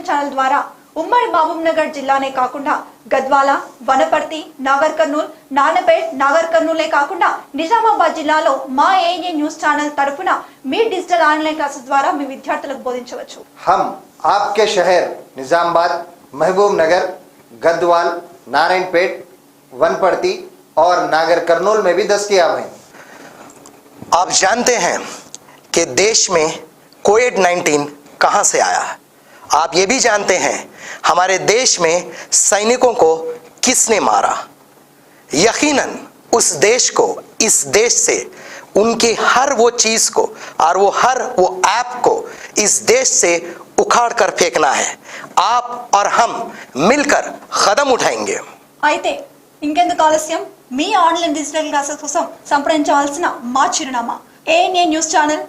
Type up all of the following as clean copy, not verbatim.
News channel ద్వారా ఉమ్మడి మహబూబ్నగర్ జిల్లానే కాకుండా గద్వాల, వనపర్తి, నాగర్ కర్నూల్, నానపేట్, నాగర్ కర్నూలే కాకుండా నిజామాబాద్ జిల్లాలో మా ఏఎన్ఏ న్యూస్ ఛానల్ తరపున మీ డిజిటల్ ఆన్లైన్ క్లాసెస్ ద్వారా మీ విద్యార్థులకు బోధించవచ్చు. हम आपके शहर निजामाबाद, महबूबनगर, गद्वाल, नारायणपेट, वनपर्ती और नागर कर्नूल में भी दस्तयाब हैं. आप जानते हैं कि देश में कोविड-19 कहां से आया है. आप ये भी जानते हैं हमारे देश में सैनिकों को किसने मारा. यकीनन उस देश को, इस देश से उनकी हर वो चीज को और वो ऐप को इस देश से उखाड़ कर फेंकना है. आप और हम मिलकर कदम उठाएंगे. అయితే ఇంకెందుకు ఆలస్యం, మీ ఆన్లైన్ డిజిటల్ క్లాసెస్ కోసం సంప్రదించవలసిన మా చిరునామా ANA news channel,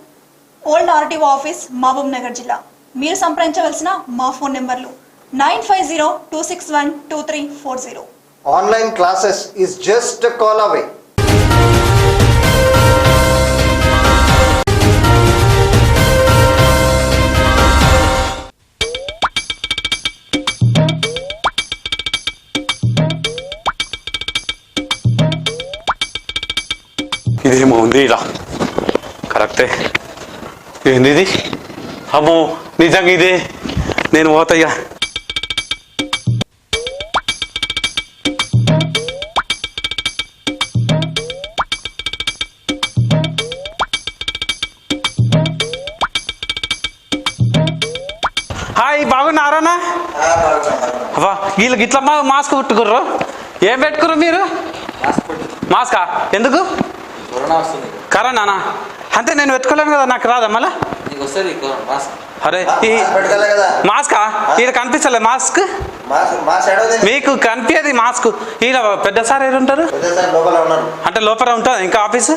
old RTO office, Mahabubnagar జిల్లా. మీరు సంప్రదించవలసిన మా ఫోన్ నెంబర్లు 9502612340. Online classes is just a call away. ఇదేమో ఉంది ఇలా కరెక్టే. ఏంది ఇది? అమ్మో నిజంగా ఇదే. నేను పోతాయ్యా. హాయ్, బాగున్నారానా? అబ్బా వీళ్ళకి ఇట్లా మాస్క్ పెట్టుకుర్రు. ఏం పెట్టుకుర్రు మీరు? మాస్కా? ఎందుకు? కరోనా అంతే. నేను పెట్టుకోలేను కదా, నాకు రాదా మళ్ళా? అరే మాస్కా? ఈయన కనిపించలే మాస్క్ మీకు? కనిపించేది మాస్క్. ఈయన పెద్ద సార్ ఏరు ఉంటారు అంటే లోపల ఉంటుంది ఇంకా ఆఫీసు.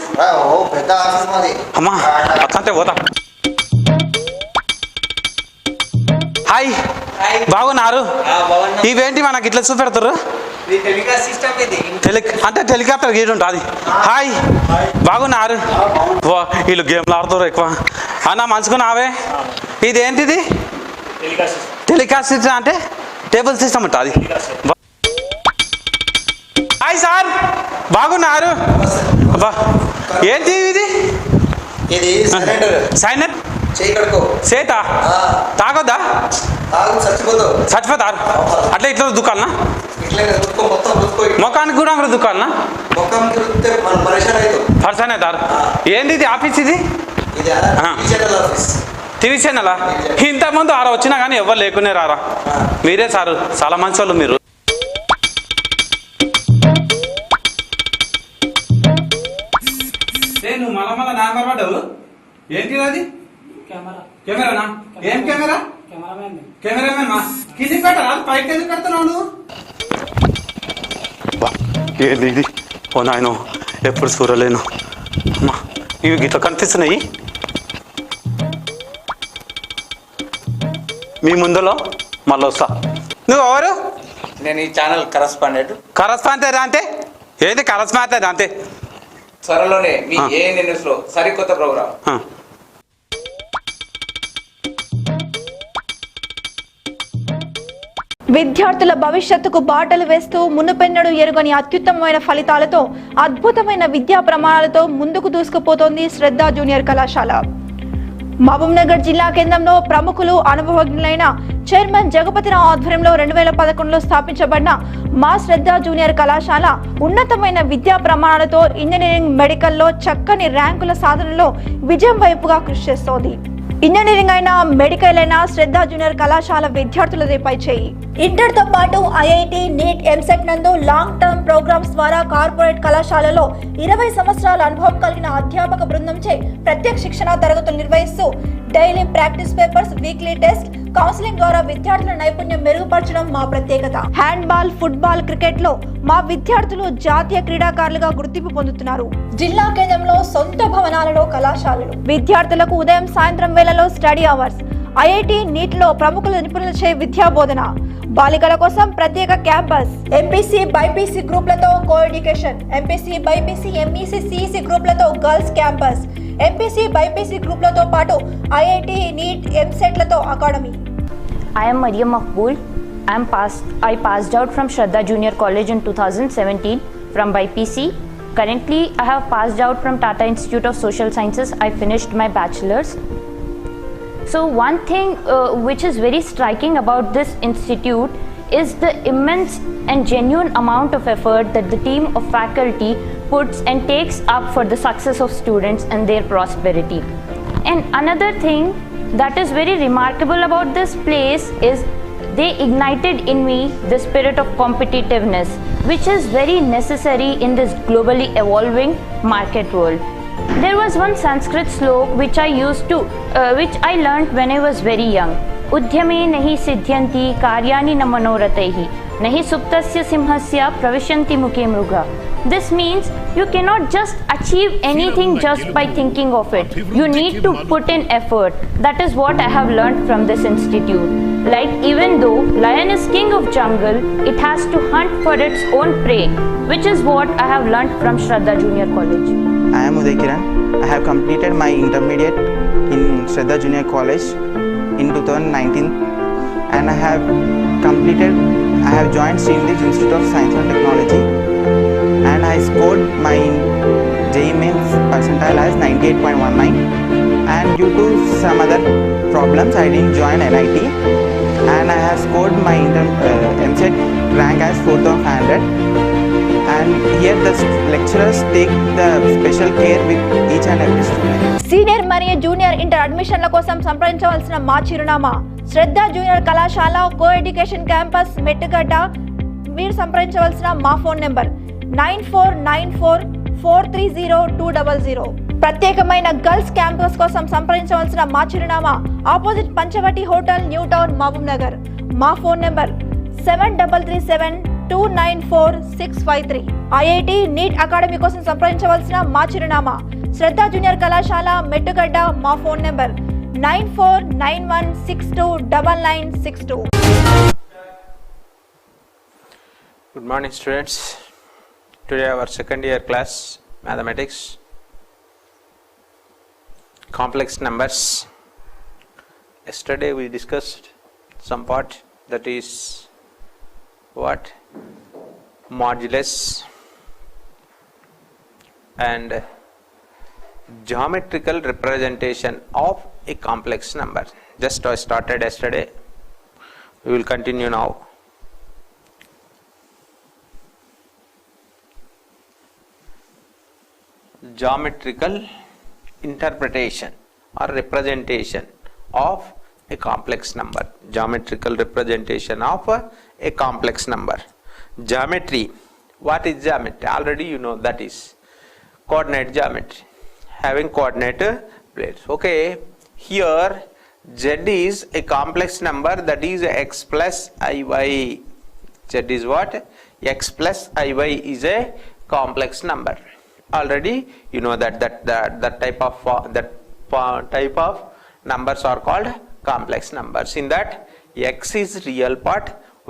అమ్మా అట్లంటే పోతా. హాయ్, బాగున్నారు? ఇవేంటి మనకి ఇట్లా చూపెడతారు? అంటే టెలికాప్టర్ గీడు ఉంటుంది. హాయ్, బాగున్నారు? వీళ్ళు గేమ్లు ఆడుతారు ఎక్కువ. అన్న మంచుకున్నావే? ఇదేంటిది? టెలికాస్ట్ సిస్టమ్ అంటే టేబుల్ సిస్టమ్ ఉంటుంది. హాయ్ సార్, బాగున్నారు? అబ్బా ఏంటి ఇది? సైనట్ సేతా తాగొద్దా? చచ్చిపోతారు అట్లా. ఇట్లా దుకాణనా? మొఖానికి కూడా దుకాణనా? పర్సన్ అవుతారు. ఏంది ఇది ఆఫీస్? ఇది టీవీ ఛానలా? ఇంతకుముందు ఆరా వచ్చినా కానీ ఎవరు లేకునే రారా. మీరే సారు, చాలా మంచి వాళ్ళు మీరు. నువ్వు మళ్ళా మళ్ళా నాంబర్ పడ్డావు. ఏంటి అది? కెమెరానా? ఏం కెమెరా? కెమెరామెన్ మా కిందికి పెట్టరా? పైకి ఎందుకు పెడుతున్నావు నువ్వు? ఏంది ఇది? ఓ నాయన, ఎప్పుడు చూడలేను. అమ్మా ఇవి గిట్లా కనిపిస్తున్నాయి మీ ముందులో. మళ్ళీ వస్తా. నువ్వు ఎవరు? నేను ఈ ఛానల్ కరస్పాండెంట్. కరస్పాండెంట్ అంటే ఏంది? కరస్పాండెంట్ అంటే త్వరలోనే మీ ఏఎన్ఏ న్యూస్ లో సరికొత్త ప్రోగ్రామ్. విద్యార్థుల భవిష్యత్తుకు బాటలు వేస్తూ మునుపెన్నడూ ఎరుగని అత్యుత్తమమైన ఫలితాలతో అద్భుతమైన విద్యా ప్రమాణాలతో ముందుకు దూసుకుపోతోంది శ్రద్ధ జూనియర్ కళాశాల. మహబూబ్నగర్ జిల్లా కేంద్రంలో ప్రముఖులు, అనుభవజ్ఞులైన చైర్మన్ జగపతిరావు ఆధ్వర్యంలో 2011లో స్థాపించబడిన మా శ్రద్ధ జూనియర్ కళాశాల ఉన్నతమైన విద్యా ప్రమాణాలతో ఇంజనీరింగ్, మెడికల్లో చక్కని ర్యాంకుల సాధనలో విజయం వైపుగా కృషి చేస్తోంది. ఇంజనీరింగ్ అయినా, మెడికల్ అయినా శ్రద్ధ జూనియర్ కళాశాల విద్యార్థులదే పై చేయి. ఇంటర్తో పాటు ఐఐటి, నీట్, ఎంసెట్ నందు లాంగ్ టర్మ్ ప్రోగ్రామ్స్ ద్వారా కార్పొరేట్ కళాశాలలో 20 సంవత్సరాల అనుభవం కలిగిన అధ్యాపక బృందంచే ప్రత్యేక శిక్షణ తరగతులు నిర్వహిస్తూ daily practice papers, weekly test, counselling ద్వారా విద్యార్థుల నైపుణ్యం మెరుగుపరచడం మా ప్రత్యేకత. హ్యాండ్బాల్, ఫుట్బాల్, క్రికెట్ లో మా విద్యార్థులు జాతీయ క్రీడాకారులుగా గుర్తింపు పొందుతున్నారు. జిల్లా కేంద్రంలో సొంత భవనాలలో కళాశాలలు, విద్యార్థులకు ఉదయం, సాయంత్రం వేళలో స్టడీ అవర్స్, ఐఐటి, నీట్ లో ప్రముఖుల నిపుణులచే విద్యా బోధన, బాలికల కోసం ప్రత్యేక క్యాంపస్, ఎంపీసీ, బైపీసీ గ్రూపులతో co education, MPC, BiPC, MEC, CEC గ్రూపులతో గర్ల్స్ క్యాంపస్, ఎంపీసీ, బైపీసీ గ్రూపులతో పాటు ఐఐటి, నీట్, ఎంసెట్లతో academy. I am Maryam Maqbool. I passed out from Shraddha Junior College in 2017 from BPC. Currently, I have passed out from Tata Institute of Social Sciences. I finished my bachelor's. So one thing which is very striking about this institute is the immense and genuine amount of effort that the team of faculty puts and takes up for the success of students and their prosperity. And another thing that is very remarkable about this place is they ignited in me the spirit of competitiveness, which is very necessary in this globally evolving market world. There was one Sanskrit slok which I learnt when I was very young. Udhyame nahi siddhyanti karyani na manorataihi nahi suptasya simhasya pravishanti mukhe mruga. This means you cannot just achieve anything just by thinking of it. You need to put in effort. That is what I have learnt from this institute. Like, even though lion is king of jungle, it has to hunt for its own prey, which is what I have learnt from Shraddha Junior College. I am Uday Kiran. I have completed my intermediate in Shraddha Junior College in 2019, and I have joined Srinidhi Institute of Science and Technology, and I scored my JEE Mains percentile as 98.19, and due to some other problems I didn't join NIT, and I have scored my MCET rank as 4500, and here the lecturers take the special care with each and every student. Senior మరియు junior inter అడ్మిషన్ల కోసం సంప్రదించవలసిన మా చిరునామా Shraddha junior కళాశాల co education campus Mettugadda. మీరు సంప్రదించవలసిన మా phone number 9494430200. ప్రత్యేకమైన గర్ల్స్ క్యాంపస్ కోసం సంప్రదించవలసిన మా చిరునామా opposite Panchavati hotel new town Mahbubnagar. మా phone number 7337294653. IIT NEET academy కోసం సంప్రదించవలసిన మా చిరునామా శ్రద్ధ జూనియర్ కళాశాల మెట్టుగడ్డ. మా phone number 9491629962. Good morning, students. Today our second year class mathematics, complex numbers. Yesterday we discussed some part, that is what modulus and geometrical representation of a complex number. Just I started yesterday, we will continue now. Geometrical interpretation or representation of a complex number. Geometrical representation of a complex number. Geometry. What is geometry? Already you know, that is coordinate geometry, having coordinate plates. Okay, here z is a complex number, that is x plus iy. Z is what? X plus iy is a complex number. Already you know that type of numbers are called complex numbers. In that, x is real part,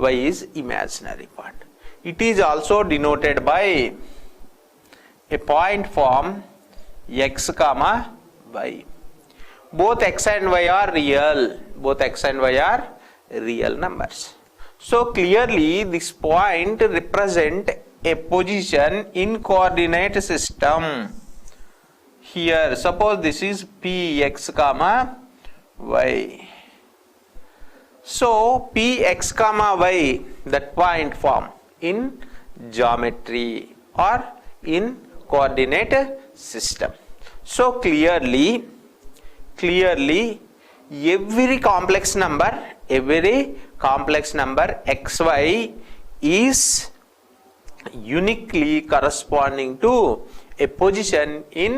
y is imaginary part. It is also denoted by a point form x comma y. Both x and y are real. Both x and y are real numbers. So clearly this point represent a position in coordinate system. Here suppose this is p x comma y. So p x comma y, that point form in geometry or in coordinate system. So clearly every complex number xy is uniquely corresponding to a position in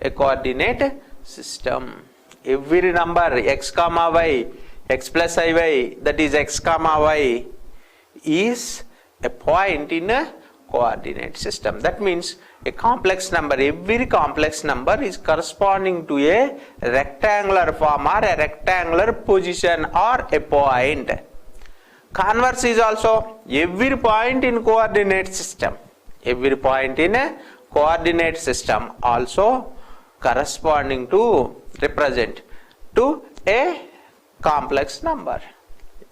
a coordinate system. Every number x comma y, x plus iy, that is x comma y, is a point in a coordinate system. That means a complex number, every complex number is corresponding to a rectangular form or a rectangular position or a point. Converse is also every point in coordinate system. Every point in a coordinate system also corresponding to, represent to a complex number.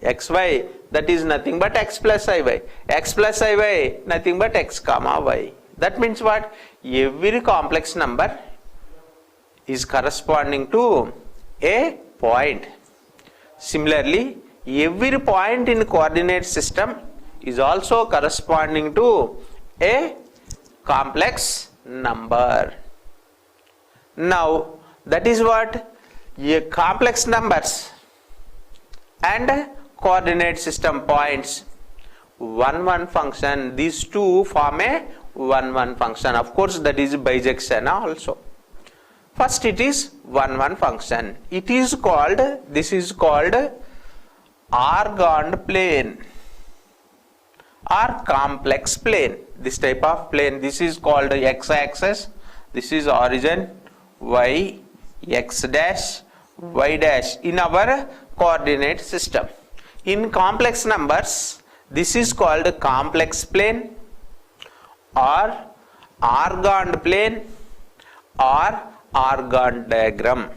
xy, that is nothing but x plus iy. X plus iy, nothing but x comma y. That means what? Every complex number is corresponding to a point. Similarly, every point in coordinate system is also corresponding to a complex number. Now, that is what a complex numbers and coordinate system points, 1 function, these two form a 1 function. Of course, that is bijection also. First, it is 1 function. It is called, this is called organd plane or complex plane. This type of plane, this is called x-axis, this is origin, y, x dash, y dash in our coordinate system. In complex numbers, this is called complex plane or organd plane or organd diagram.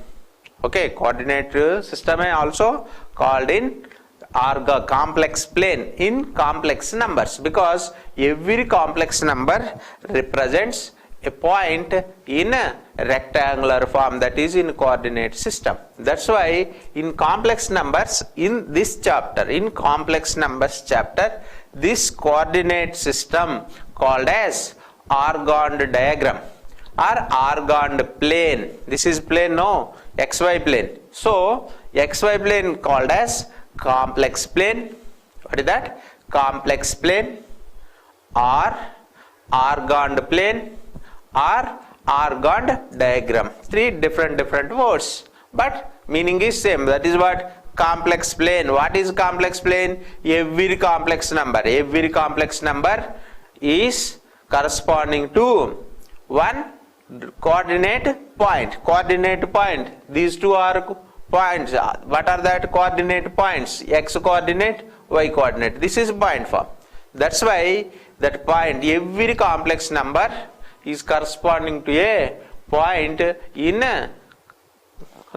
Okay, coordinate system is also called in complex plane in complex numbers, because every complex number represents a point in a rectangular form, that is in coordinate system. That's why in complex numbers, in this chapter, in complex numbers chapter, this coordinate system called as organd diagram or organd plane. This is plane, no, xy plane. So xy plane called as complex plane. What is that? Complex plane or organd plane or organd diagram. Three different words, but meaning is same. That is what complex plane. What is complex plane? Every complex number is corresponding to one coordinate point. These two are points. What are that coordinate points? X coordinate, y coordinate. This is point form. That's why that point, every complex number is corresponding to a point in a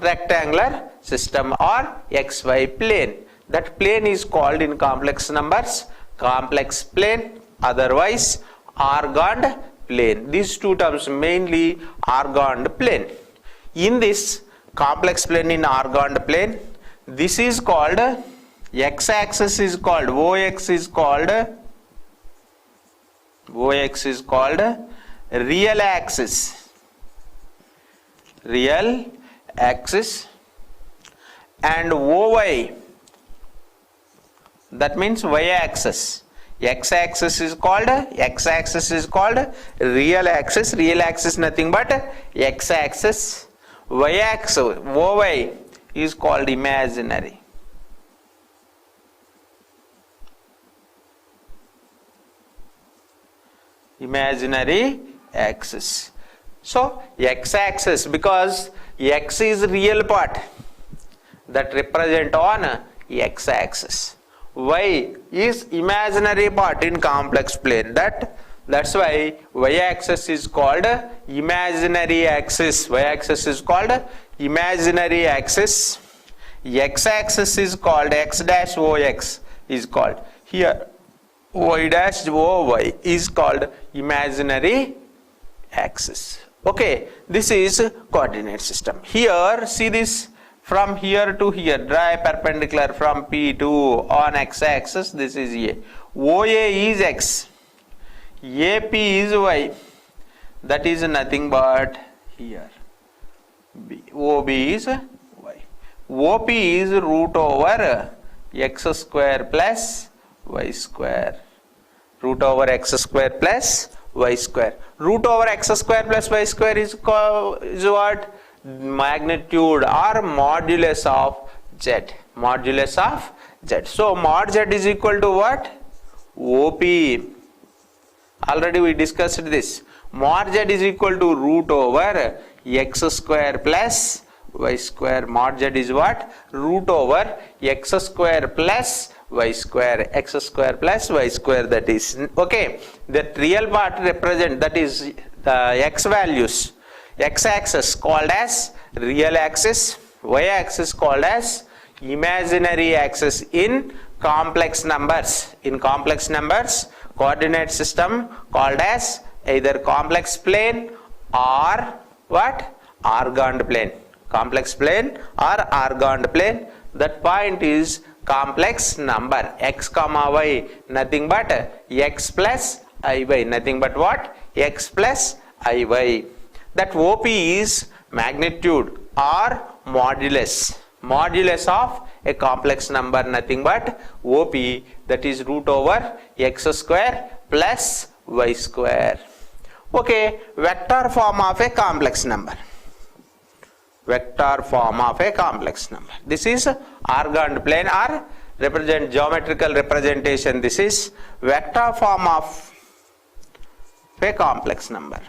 rectangular system or xy plane. That plane is called in complex numbers complex plane, otherwise organd plane. These two terms mainly organd plane. In this complex plane, in organd plane, this is called x-axis is called ox is called real axis, and oy, that means y-axis. X-axis is called real axis, nothing but x-axis. Y-axis, oy, is called imaginary. Axis. So x-axis, because x is real part that represent on x-axis. Y is imaginary part in complex plane. That's why y-axis is called imaginary axis. Y-axis is called imaginary axis. X-axis is called x dash ox is called. Here y dash oy is called imaginary axis. Okay, this is coordinate system. Here, see this, from here to here, draw a perpendicular from P to on x-axis. This is A. OA is x, AP is y. That is nothing but here. OB is y. OP is root over x square plus y square. Root over x square plus y square. Root over x square plus y square is what? Magnitude or modulus of z. Modulus of z. So mod z is equal to what? OP. Already we discussed this. Mod z is equal to root over x square plus y square. Mod z is what? Root over x square plus y square. X square plus y square, that is. Okay. That real part represent, that is the x values. X axis called as real axis. Y axis called as imaginary axis in complex numbers. In complex numbers, coordinate system called as either complex plane or what? Organed plane. Complex plane or organed plane. That point is complex number. X comma y, nothing but x plus iy. Nothing but what? X plus iy. That OP is magnitude or modulus. Modulus of a complex number, nothing but OP, that is root over x square plus y square. Okay, vector form of a complex number. Vector form of a complex number. This is organed plane or represent geometrical representation. This is vector form of a complex number.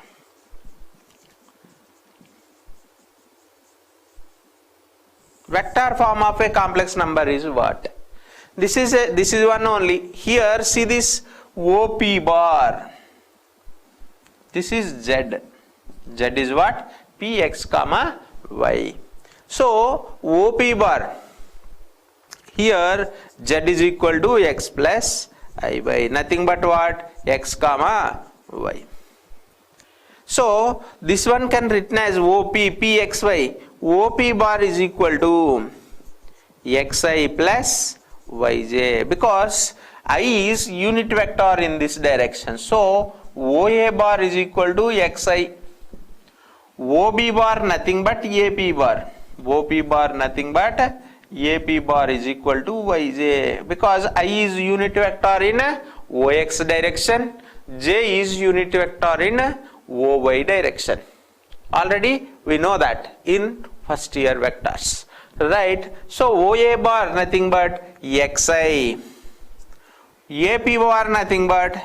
Vector form of a complex number is what? This is one only. Here see this OP bar. This is Z. Z is what? Px comma y. So OP bar. Here Z is equal to x plus iy. Nothing but what? X comma y. So this one can written as OP pxy. OP bar is equal to xi plus yj, because I is unit vector in this direction. So OA bar is equal to xi. OB bar nothing but AP bar. OP bar nothing but AP bar is equal to yj, because I is unit vector in OX direction, J is unit vector in OY direction. Already we know that in first year vectors, right? So OA bar nothing but xi, AP bar nothing but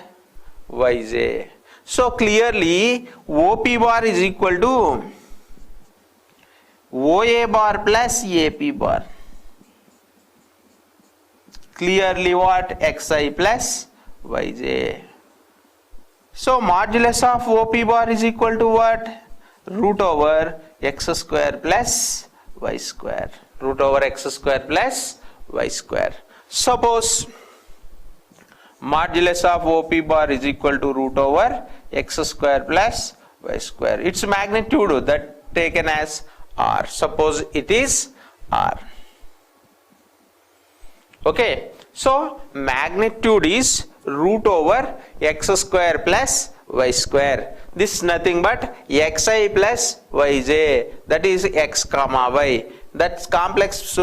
yj. So clearly OP bar is equal to OA bar plus AP bar. Clearly what? xi plus yj. So modulus of OP bar is equal to what? Root over x square plus y square. Root over x square plus y square. Suppose modulus of OP bar is equal to root over x square plus y square. Its magnitude that taken as r. Suppose it is r. Okay. So magnitude is root over x square plus y square. This is nothing but xi plus yj, that is x comma y. That complex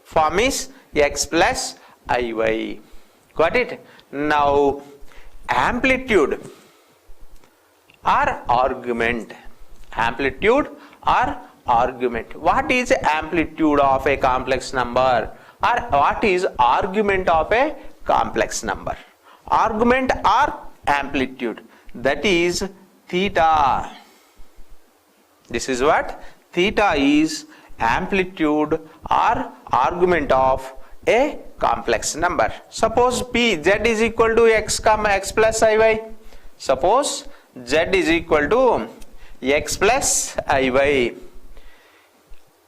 form is x plus iy. Got it? Now amplitude or argument. Amplitude or argument. What is amplitude of a complex number, or what is argument of a complex number? Argument or amplitude, that is theta. This is what? Theta is amplitude or argument of a complex number. Suppose p, z is equal to x comma x plus iy. Suppose z is equal to x plus iy.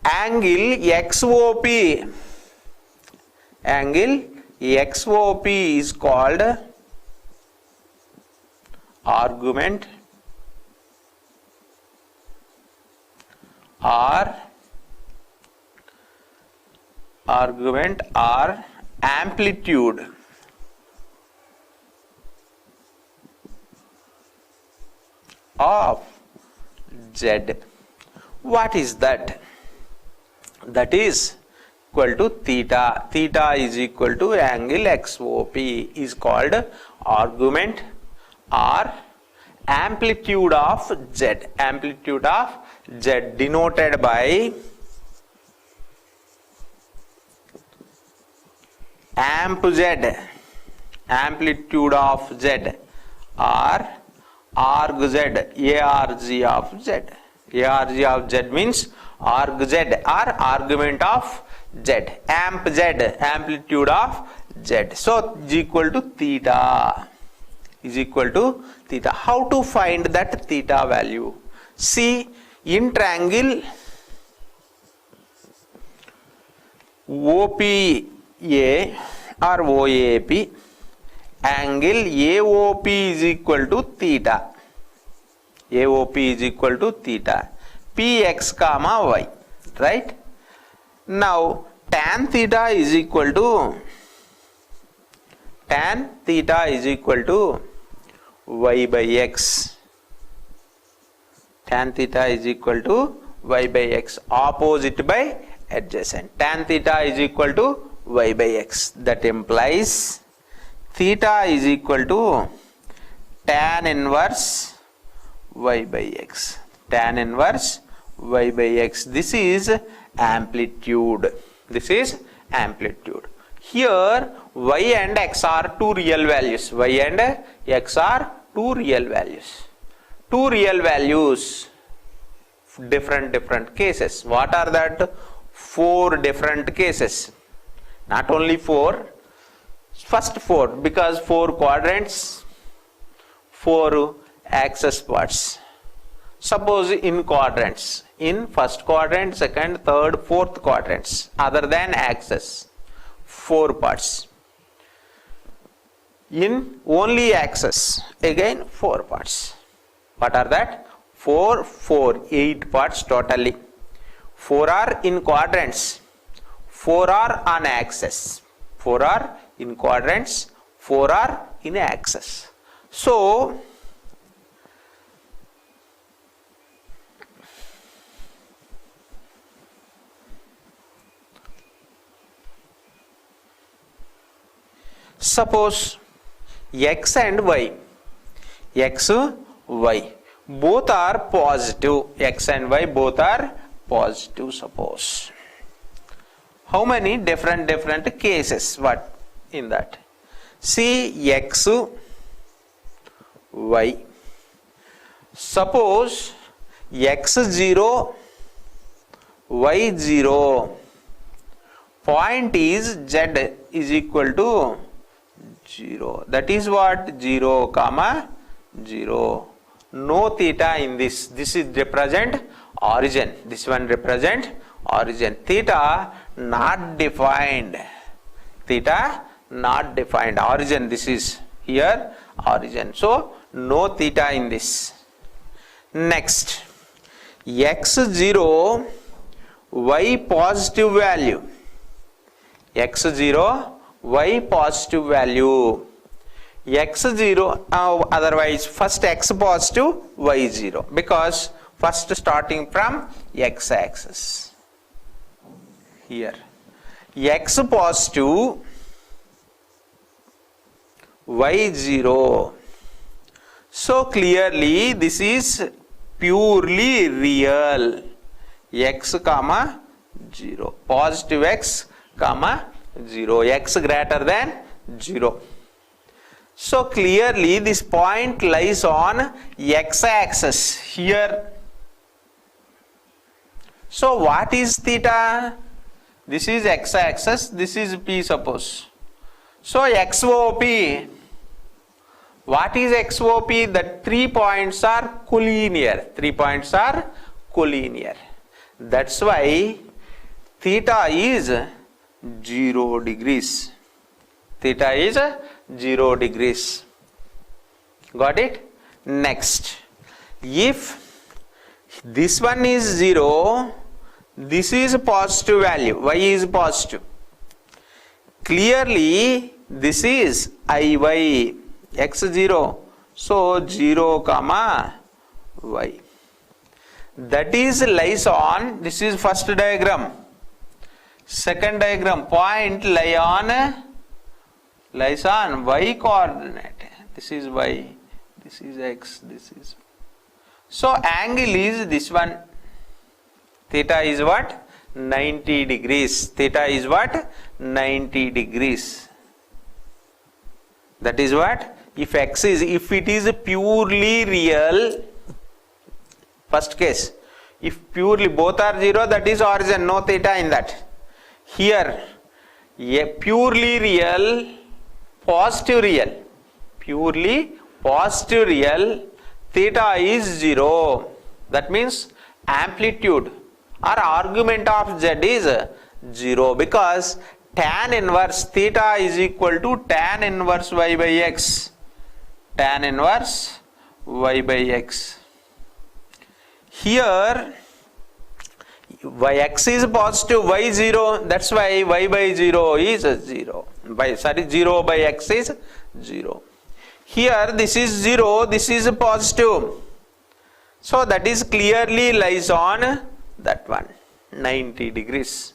Angle XOP. Angle XOP is called argument or amplitude of Z. What is that? That is equal to theta. Theta is equal to angle XOP is called argument or amplitude of Z. Amplitude of Z denoted by amp Z. Amplitude of Z or arg Z. ARG of Z. ARG of Z means arg Z or argument of Z. Amp Z, amplitude of Z. So is equal to theta. Is equal to theta. How to find that theta value? See, in triangle OPA or OAP, angle AOP is equal to theta. AOP is equal to theta. Px comma y, right? Now tan theta is equal to y by x. Tan theta is equal to y by x, opposite by adjacent. Tan theta is equal to y by x. That implies theta is equal to tan inverse y by x. Tan inverse y by x. This is amplitude. This is amplitude. Here y and x are two real values. Y and x are two real values. Two real values, different cases. What are that? 4 different cases. Not only 4, first 4, because 4 quadrants, 4 axis parts. Suppose in quadrants, in first quadrant, second, third, fourth quadrants, other than axis, 4 parts. In only axis, again 4 parts. What are that? 4, 8 parts totally. 4 are in quadrants, 4 are on axis. 4 are in quadrants, 4 are in axis. So suppose x and y, both are positive. X and y both are positive. Suppose how many different cases? What in that? See x, y. Suppose x 0, y 0. Point is z is equal to 0. That is what? 0, 0. No theta in this. This is represent origin. This one represent origin. Theta not defined. Theta not defined. Origin, this is here origin. So no theta in this. Next, x 0, y positive value. X 0, y positive value. X 0, otherwise first x positive, y 0, because first starting from x axis. Here x positive, y 0. So clearly this is purely real. X comma 0, positive x comma 0, x greater than 0. So clearly this point lies on x axis here. So what is theta? This is x axis, this is p suppose. So XOP, what is XOP? The 3 points are collinear. 3 points are collinear. That's why theta is 0 degrees. Theta is 0 degrees. Got it? Next, if this one is 0, this is positive value, y is positive. Clearly this is IY, x 0. So 0 comma y. That is lies on, this is first diagram. Second diagram, point lies on y coordinate. This is y, this is x, this is. So angle is this one. Theta is what? 90 degrees. Theta is what? 90 degrees. That is what? If x is, if it is purely real, first case, if purely both are 0, that is origin, no theta in that. Here, a purely real, positive real, purely positive real, theta is 0. That means amplitude or argument of z is 0 because tan inverse theta is equal to tan inverse y by x. Tan inverse y by x. Here x is positive, y 0, that's why y by 0 is 0. 0 by x is 0. Here this is 0, this is positive. So that is clearly lies on that one, 90 degrees.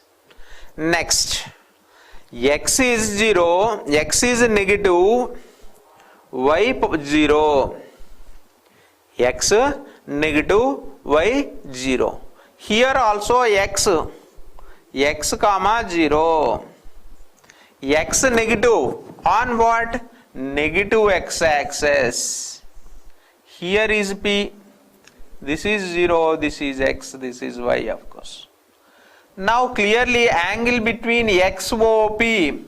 Next, x is 0, x is negative, y 0, x negative, y 0. Here also x comma 0, x negative on what? Negative x axis. Here is p, this is 0, this is x, this is y, of course. Now clearly angle between XOP,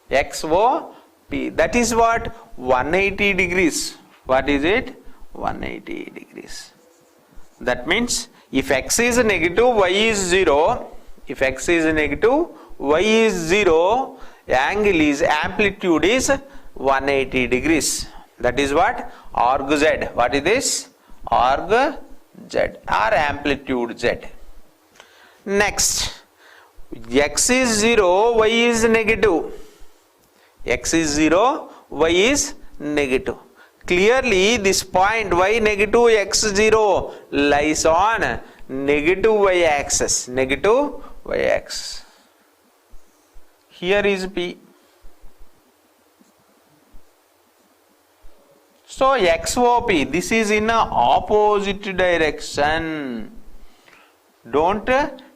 that is what? 180 degrees. What is it? 180 degrees. That means if x is negative, y is 0. If x is negative, y is 0. Angle is, amplitude is 180 degrees. That is what? Arc z. What is this? Arc z or amplitude z. Next, x is 0, y is negative. X is 0, y is negative. Clearly this point y negative x 0 lies on negative y axis. Negative y axis. Here is p. So XOP, this is in a opposite direction. Don't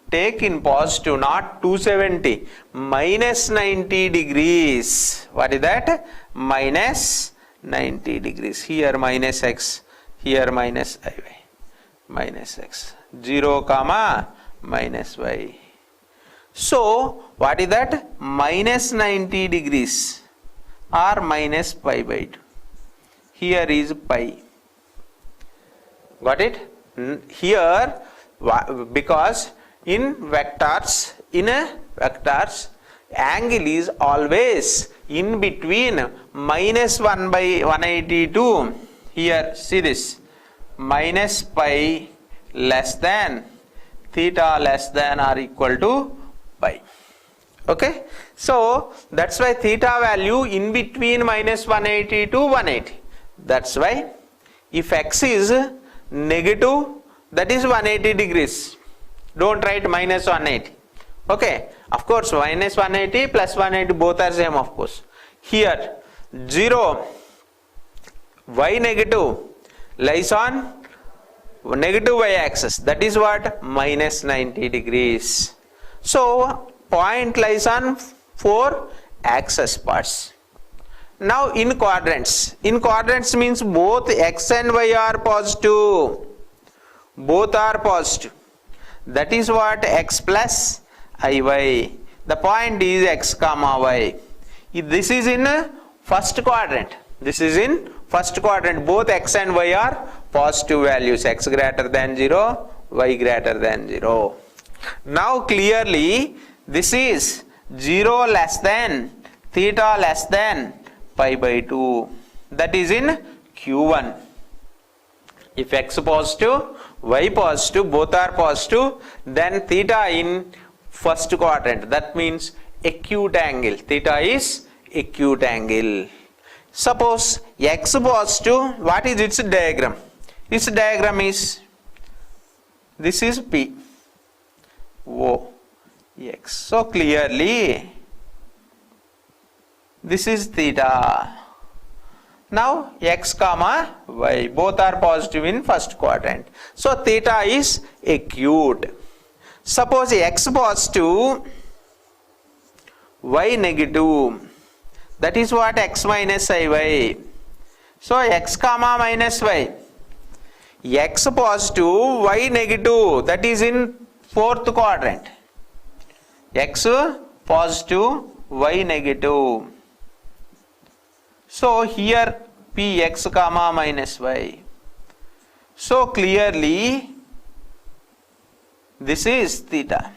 take in positive, not 270, minus 90 degrees. What is that? Minus 90 degrees. Here minus x, here minus iy, minus x, 0 comma minus y. So what is that? Minus 90 degrees or minus pi by 2. Here is pi. Got it? Here, because in vectors, angle is always in between minus 1 by 180 to here, see this, minus pi less than theta less than or equal to pi. Okay, so that's why theta value in between minus 180 to 180. That's why if x is negative, that is 180 degrees. Don't write minus 180. Okay, of course minus 180 plus 180 both are same, of course. Here 0, y negative lies on negative y axis, that is what? Minus 90 degrees. So point lies on 4 axis parts. Now in quadrants means both x and y are positive. Both are positive. That is what? X plus iy. The point is x comma y. This is in first quadrant. This is in first quadrant. Both x and y are positive values. X greater than 0, y greater than 0. Now clearly this is 0 less than theta less than pi by 2. That is in Q1. If x positive, y positive, both are positive, then theta in first quadrant. That means acute angle. Theta is acute angle. Suppose x positive, what is its diagram? Its diagram is, this is P, O, x. So clearly this is theta. Now x comma y, both are positive in first quadrant. So theta is acute. Suppose x positive, y negative, that is what? X minus iy. So x comma minus y. X positive, y negative, that is in fourth quadrant. X positive, y negative. So here p x comma minus y. So clearly this is theta.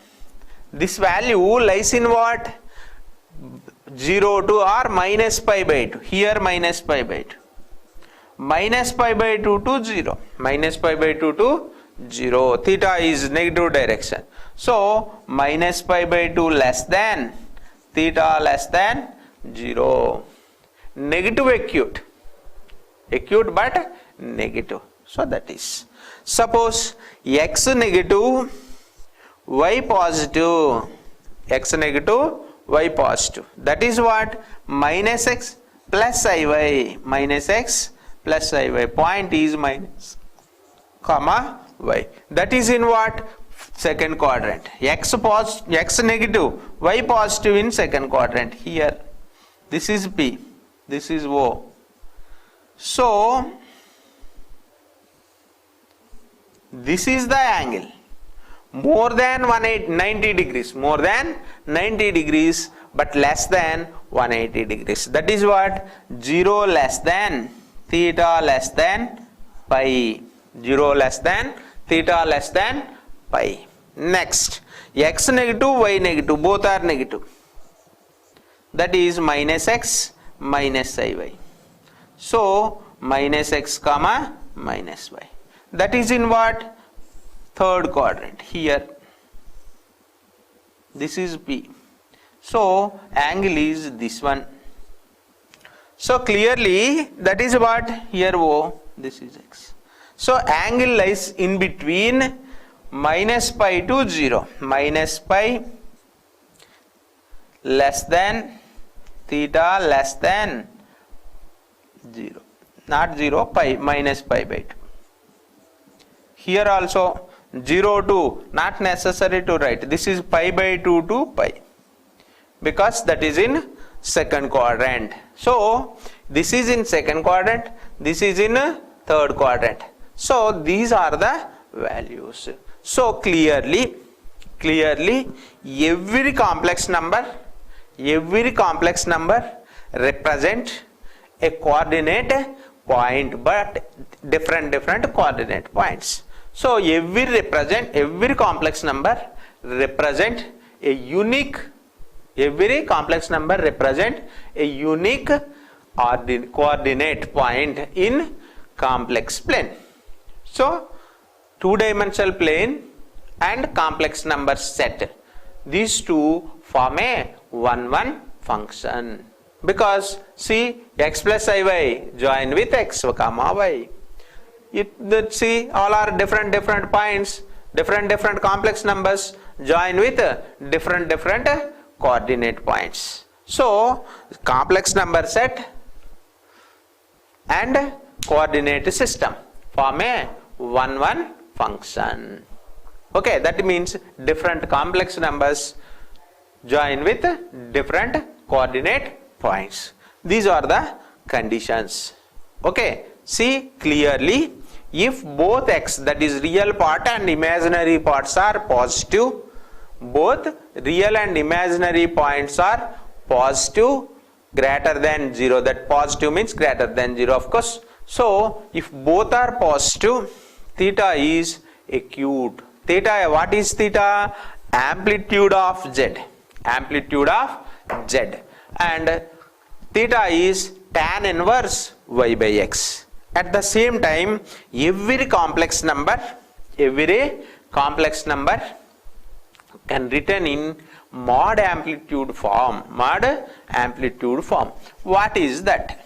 This value lies in what? 0 to or minus pi by 2. Here minus pi by 2. Minus pi by 2 to 0. Minus pi by 2 to 0. Theta is negative direction. So minus pi by 2 less than theta less than 0. Negative acute. Acute but negative. So that is. Suppose x negative, y positive. X negative, y positive. That is what? Minus x plus iy. Minus x plus iy. Point is minus comma y. That is in what? Second quadrant. X negative, y positive in second quadrant. Here. This is P. This is O. So, this is the angle. More than 190 degrees. More than 90 degrees but less than 180 degrees. That is what? 0 less than theta less than pi. 0 less than theta less than pi. Next, x negative, y negative, both are negative. That is minus x minus iy. So minus x comma minus y. That is in what? Third quadrant. Here. This is P. So angle is this one. So clearly that is what? Here O. This is x. So angle lies in between minus pi to 0. Minus pi less than theta less than 0. Not 0, pi, minus pi by 2. Here also 0 to, not necessary to write. This is pi by 2 to pi. Because that is in second quadrant. So this is in second quadrant. This is in third quadrant. So these are the values. So clearly every complex number represent a coordinate point but different coordinate points. So every complex number represent a unique coordinate point in complex plane. So two-dimensional plane and complex number set, these two form a 1-1 function. Because see, x plus iy join with x comma y. See, all are different points, different complex numbers join with different coordinate points. So complex number set and coordinate system form a 1-1 function. Okay, that means different complex numbers join with different coordinate points. These are the conditions. Okay, see clearly, if both x, that is real part and imaginary parts, are positive, both real and imaginary points are positive greater than 0. That positive means greater than 0, of course. So if both are positive, theta is acute. Theta, what is theta? Amplitude of z. Amplitude of z. And theta is tan inverse y by x. At the same time, every complex number can written in mod amplitude form. What is that?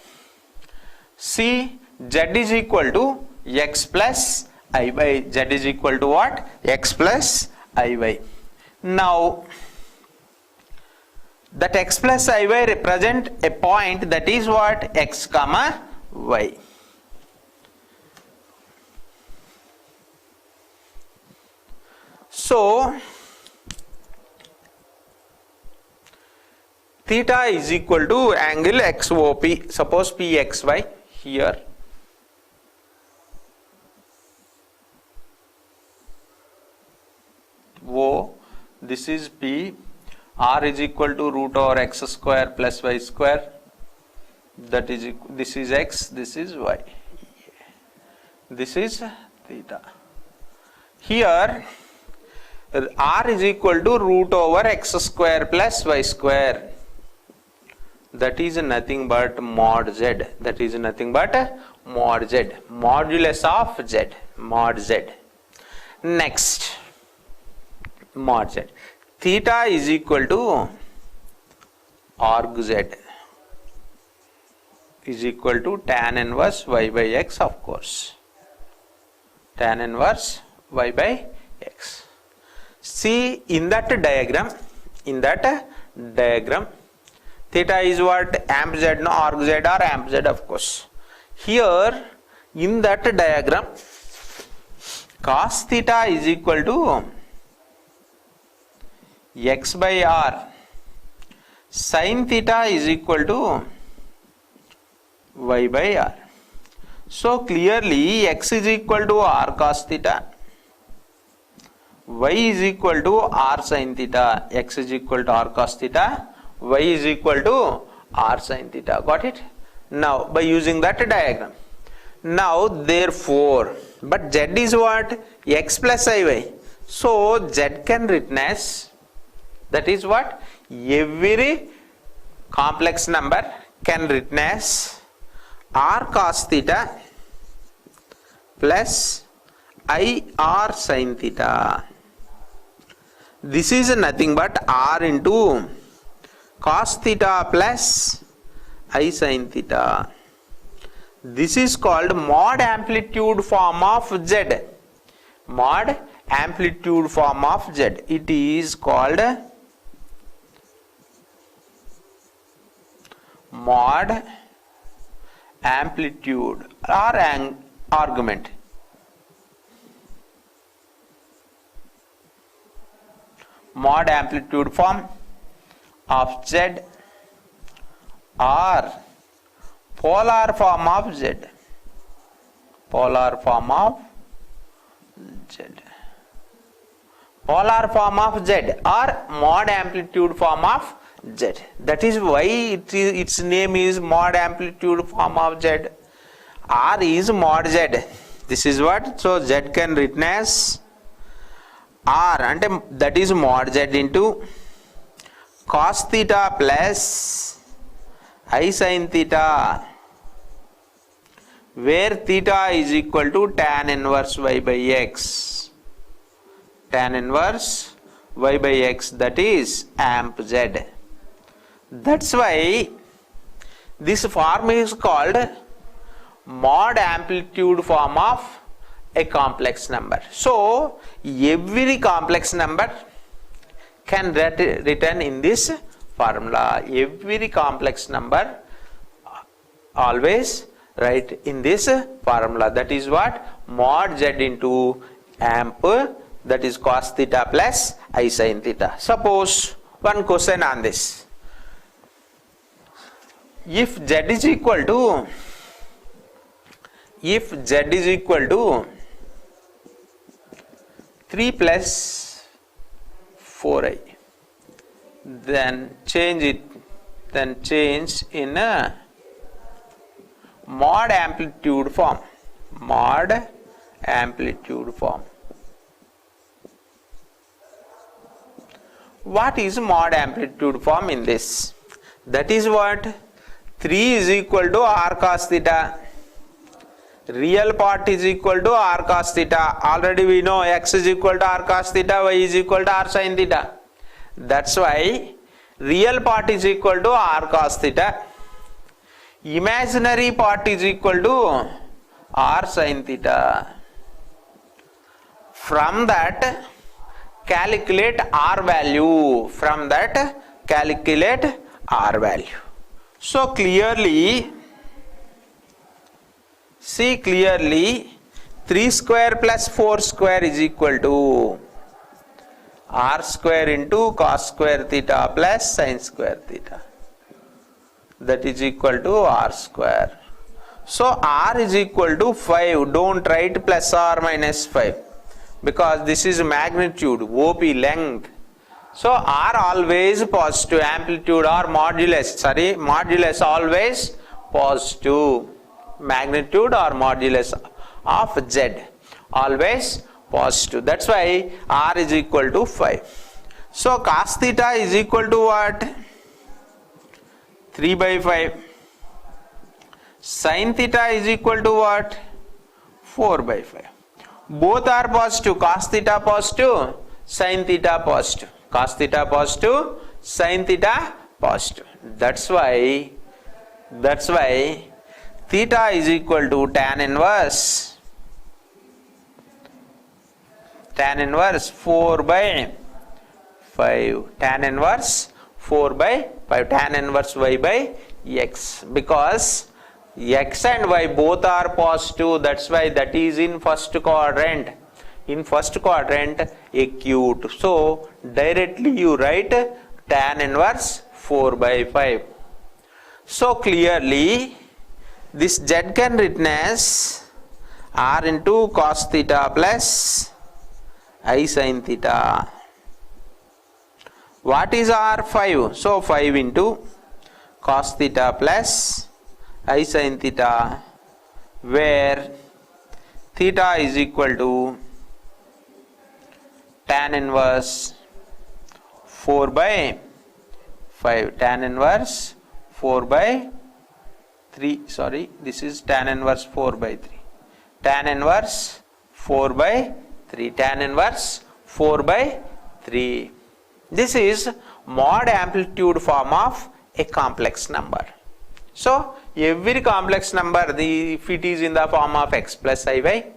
See, z is equal to x plus iy. Z is equal to what? X plus iy. Now that x plus iy represent a point, that is what? X comma y. So theta is equal to angle XOP. Suppose PXY here. O, this is P. R is equal to root over x square plus y square. That is, this is x, this is y. This is theta. Here R is equal to root over x square plus y square. That is nothing but mod z. That is nothing but mod z. Modulus of z. Mod z. Next, mod z. Theta is equal to arg z is equal to tan inverse y by x, of course. Tan inverse y by x. See, in that diagram, theta is what? Amp z, no, arg z or amp z, of course. Here, in that diagram, cos theta is equal to x by r. Sin theta is equal to y by r. So clearly x is equal to r cos theta, y is equal to r sin theta. X is equal to r cos theta, y is equal to r sin theta. Got it? Now by using that diagram. Now therefore, but z is what? X plus iy. So z can written as, that is what? Every complex number can written as r cos theta plus I r sin theta. This is nothing but r into cos theta plus I sin theta. This is called mod amplitude form of z. Mod amplitude form of z. It is called mod amplitude or argument. Mod amplitude form of z or polar form of z. Polar form of z. Polar form of z or mod amplitude form of z. That is why its name is mod amplitude form of z. R is mod z. This is what? So z can written as R, and that is mod z into cos theta plus I sin theta, where theta is equal to tan inverse y by x. Tan inverse y by x, that is amp z. That's why this form is called mod amplitude form of a complex number. So every complex number can written in this formula. Every complex number always write in this formula. That is what? Mod z into amp, that is cos theta plus I sin theta. Suppose one question on this. If z is equal to 3 plus 4i, then change in a mod amplitude form. Mod amplitude form. What is mod amplitude form in this? That is what? 3 is equal to r cos theta. Real part is equal to r cos theta. Already we know x is equal to r cos theta, y is equal to r sin theta. That's why real part is equal to r cos theta. Imaginary part is equal to r sin theta. From that calculate r value. From that calculate r value. So clearly, see clearly, 3 square plus 4 square is equal to r square into cos square theta plus sin square theta. That is equal to r square. So r is equal to 5. Don't write plus or minus 5, because this is magnitude, OP, length. So r always positive, amplitude or modulus always positive. Magnitude or modulus of z always positive. That's why r is equal to 5. So cos theta is equal to what? 3 by 5. Sin theta is equal to what? 4 by 5. Both are positive. Cos theta positive, sin theta positive. Cos theta positive, sin theta positive. That's why theta is equal to tan inverse 4 by 5. Tan inverse 4 by 5. Tan inverse y by x. Because x and y both are positive. That's why that is in first quadrant. In first quadrant, acute. So directly you write tan inverse 4 by 5. So clearly this z can written as r into cos theta plus I sin theta. What is r? 5. So 5 into cos theta plus I sin theta, where theta is equal to tan inverse 4 by 5. Tan inverse 4 by 3. Sorry, this is tan inverse 4 by 3. Tan inverse 4 by 3. Tan inverse 4 by 3. This is mod amplitude form of a complex number. So every complex number, if it is in the form of x plus iy,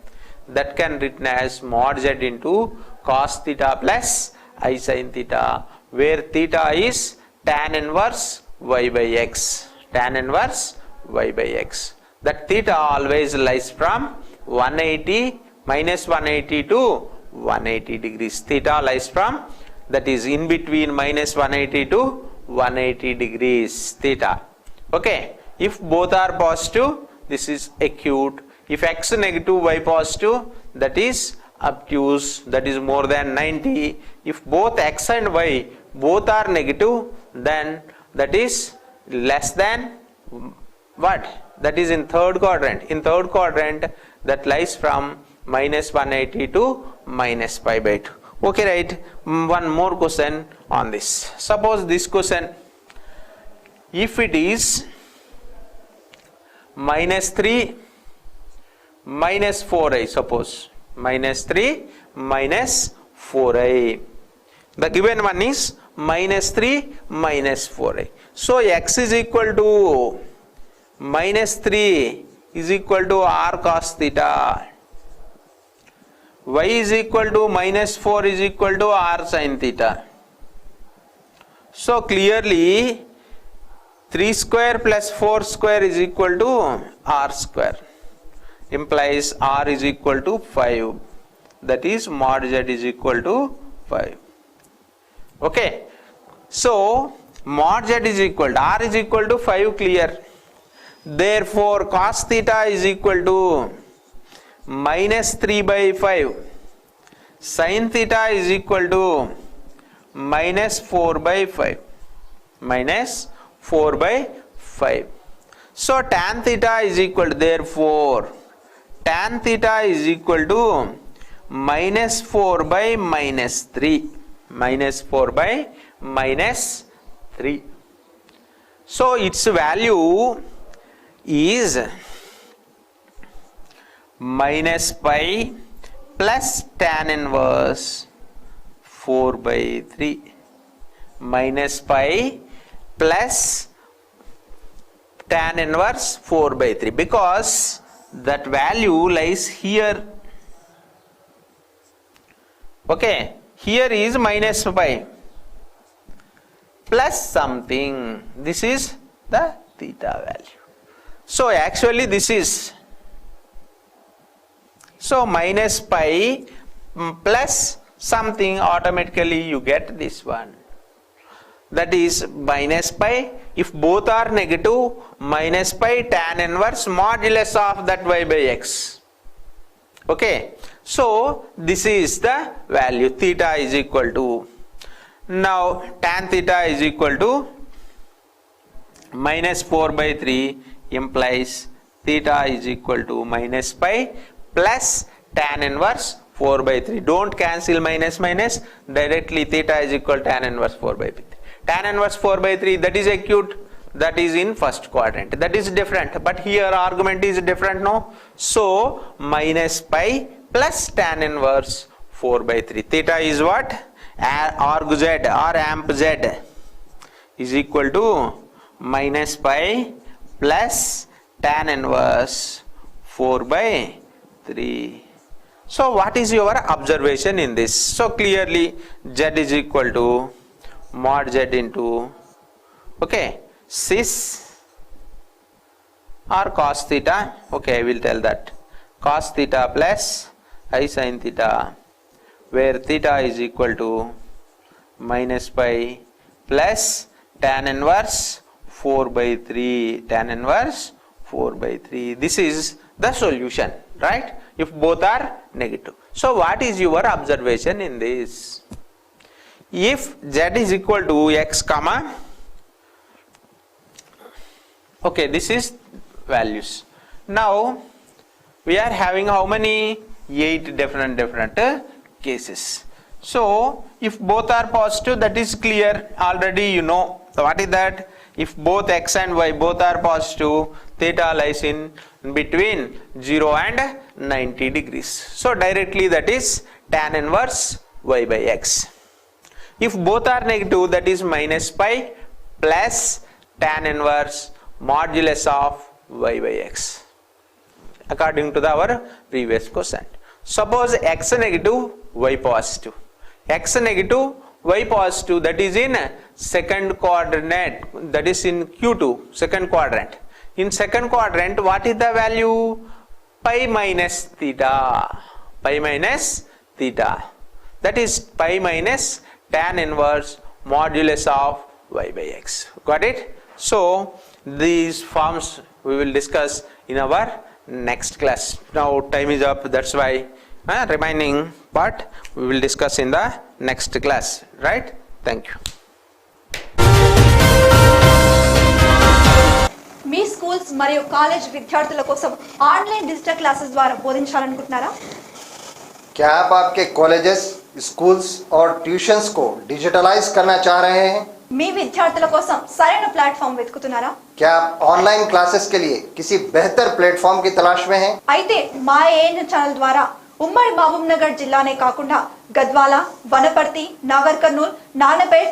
that can written as mod z into cos theta plus I sin theta, where theta is tan inverse y by x. Tan inverse y by x. That theta always lies from 180 minus 180 to 180 degrees. Theta lies from, that is in between minus 180 to 180 degrees theta. Okay, if both are positive, this is acute. If x negative, y positive, that is obtuse, that is more than 90. If both x and y both are negative, then that is less than what? That is in third quadrant. In third quadrant, that lies from minus 180 to minus pi by 2. Okay, right. One more question on this. Suppose this question, if it is minus 3 minus 4i, suppose minus 3 minus 4i, the given one is minus 3 minus 4i. So x is equal to minus 3 is equal to r cos theta, y is equal to minus 4 is equal to r sin theta. So clearly 3 square plus 4 square is equal to r square, implies r is equal to 5, that is mod z is equal to 5. Okay, so mod z is equal to r is equal to 5, clear. Therefore cos theta is equal to minus 3 by 5, sin theta is equal to minus 4 by 5, minus 4 by 5. So tan theta is equal to, therefore tan theta is equal to minus 4 by minus 3, minus 4 by minus 3. So its value is minus pi plus tan inverse 4 by 3, minus pi plus tan inverse 4 by 3, because that value lies here. Okay, here is minus pi plus something, this is the theta value. So actually this is, so minus pi plus something, automatically you get this one, that is minus pi. If both are negative, minus pi tan inverse modulus of that y by x. Okay, so this is the value. Theta is equal to, now tan theta is equal to minus 4 by 3, implies theta is equal to minus pi plus tan inverse 4 by 3. Don't cancel minus minus. Directly theta is equal to tan inverse 4 by 3. Tan inverse 4 by 3, that is acute. That is in first quadrant. That is different. But here argument is different, no? So minus pi plus tan inverse 4 by 3. Theta is what? Arg z or amp z is equal to minus pi plus tan inverse 4 by 3. So what is your observation in this? So clearly z is equal to mod z into, okay, cis or cos theta. Okay, I will tell that. Cos theta plus I sin theta, where theta is equal to minus pi plus tan inverse 4 by 3. Tan inverse 4 by 3. This is the solution, right? If both are negative. So what is your observation in this? If z is equal to x comma, okay, this is values. Now we are having how many? 8 different cases. So if both are positive, that is clear. Already you know what is that. If both x and y both are positive, theta lies in between 0 and 90 degrees. So directly that is tan inverse y by x. If both are negative, that is minus pi plus tan inverse modulus of y by x, according to our previous question. Suppose x negative, y positive. X negative, y positive, that is in second quadrant, that is in Q2, second quadrant. In second quadrant, what is the value? Pi minus theta. Pi minus theta. That is pi minus tan inverse modulus of y by x. Got it? So these forms we will discuss in our next class. Now time is up, that's why remaining part we will discuss in the next class, right? Thank you. Me schools మరియు college విద్యార్థుల కోసం online digital classes ద్వారా బోధించాలనుకుంటున్నారా? क्या आप आपके colleges, schools और tuitions को digitalise करना चाह रहे हैं? మీ విద్యార్థుల కోసం సరైన ప్లాట్ఫామ్ వెతుకుతున్నారా? क्या आप ऑनलाइन क्लासेस के लिए किसी बेहतर प्लेटफॉर्म की तलाश में हैं? అయితే మా ఏఎన్ ఛానల్ ద్వారా ఉమ్మడి మహబూబ్ నగర్ జిల్లానే కాకుండా గద్వాల, వనపర్తి, నాగర్ కర్నూల్, నానపేట్,